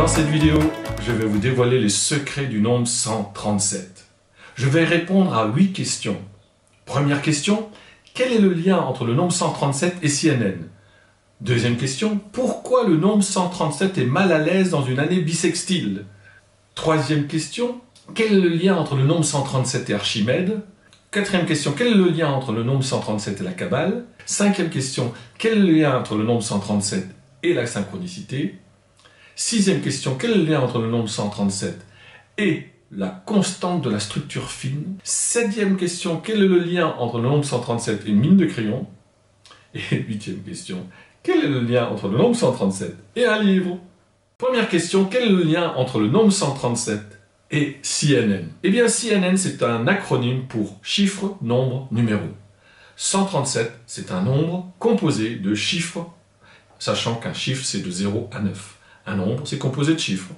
Dans cette vidéo, je vais vous dévoiler les secrets du nombre 137. Je vais répondre à 8 questions. Première question, quel est le lien entre le nombre 137 et CNN? Deuxième question, pourquoi le nombre 137 est mal à l'aise dans une année bissextile? Troisième question, quel est le lien entre le nombre 137 et Archimède? Quatrième question, quel est le lien entre le nombre 137 et la Kabbale? Cinquième question, quel est le lien entre le nombre 137 et la synchronicité? Sixième question, quel est le lien entre le nombre 137 et la constante de la structure fine? Septième question, quel est le lien entre le nombre 137 et une mine de crayon? Et huitième question, quel est le lien entre le nombre 137 et un livre? Première question, quel est le lien entre le nombre 137 et CNN? Eh bien, CNN, c'est un acronyme pour chiffres, nombres, numéros. 137, c'est un nombre composé de chiffres, sachant qu'un chiffre, c'est de 0 à 9. Un nombre, c'est composé de chiffres.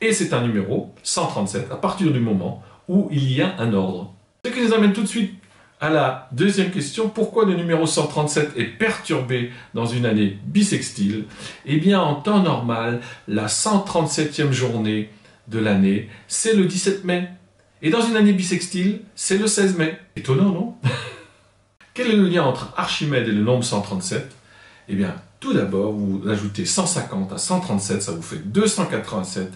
Et c'est un numéro, 137, à partir du moment où il y a un ordre. Ce qui nous amène tout de suite à la deuxième question, pourquoi le numéro 137 est perturbé dans une année bissextile? Eh bien, en temps normal, la 137e journée de l'année, c'est le 17 mai. Et dans une année bissextile, c'est le 16 mai. Étonnant, non? Quel est le lien entre Archimède et le nombre 137? Eh bien, tout d'abord, vous ajoutez 150 à 137, ça vous fait 287.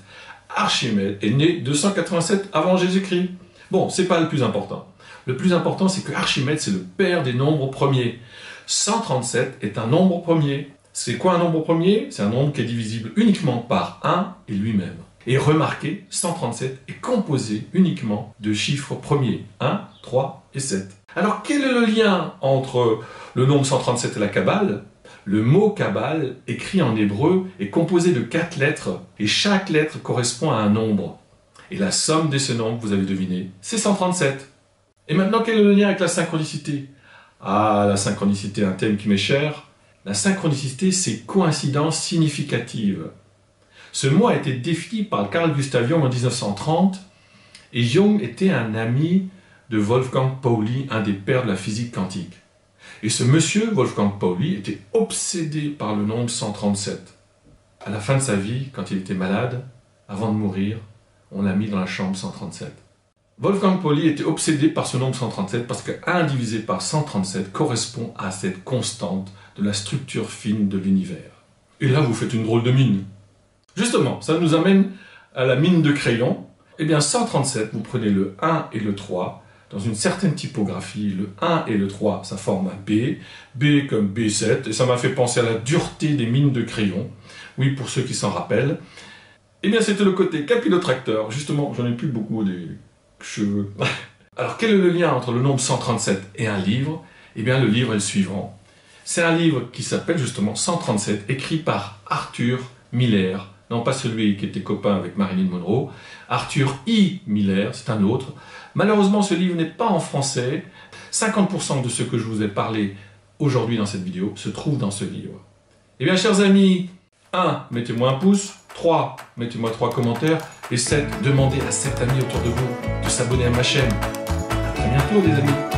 Archimède est né 287 avant Jésus-Christ. Bon, c'est pas le plus important. Le plus important, c'est que Archimède, c'est le père des nombres premiers. 137 est un nombre premier. C'est quoi un nombre premier? C'est un nombre qui est divisible uniquement par 1 et lui-même. Et remarquez, 137 est composé uniquement de chiffres premiers, 1, 3 et 7. Alors, quel est le lien entre le nombre 137 et la Kabbale? Le mot Kabbale, écrit en hébreu, est composé de 4 lettres, et chaque lettre correspond à un nombre. Et la somme de ce nombre, vous avez deviné, c'est 137. Et maintenant, quel est le lien avec la synchronicité? Ah, la synchronicité, un thème qui m'est cher. La synchronicité, c'est coïncidence significative. Ce mot a été défini par Carl Gustav Jung en 1930, et Jung était un ami de Wolfgang Pauli, un des pères de la physique quantique. Et ce monsieur, Wolfgang Pauli, était obsédé par le nombre 137. À la fin de sa vie, quand il était malade, avant de mourir, on l'a mis dans la chambre 137. Wolfgang Pauli était obsédé par ce nombre 137 parce que 1 divisé par 137 correspond à cette constante de la structure fine de l'univers. Et là, vous faites une drôle de mine. Justement, ça nous amène à la mine de crayon. Eh bien, 137, vous prenez le 1 et le 3. Dans une certaine typographie, le 1 et le 3, ça forme un B. B comme B7. Et ça m'a fait penser à la dureté des mines de crayon. Oui, pour ceux qui s'en rappellent. Eh bien, c'était le côté capillotracteur. Justement, j'en ai plus beaucoup des cheveux. Alors, quel est le lien entre le nombre 137 et un livre? Eh bien, le livre est le suivant. C'est un livre qui s'appelle justement 137, écrit par Arthur Miller. Non, pas celui qui était copain avec Marilyn Monroe. Arthur I. Miller, c'est un autre. Malheureusement, ce livre n'est pas en français. 50% de ce que je vous ai parlé aujourd'hui dans cette vidéo se trouve dans ce livre. Eh bien, chers amis, 1. Mettez-moi un pouce. 3. Mettez-moi 3 commentaires. Et 7. Demandez à 7 amis autour de vous de s'abonner à ma chaîne. À très bientôt, les amis.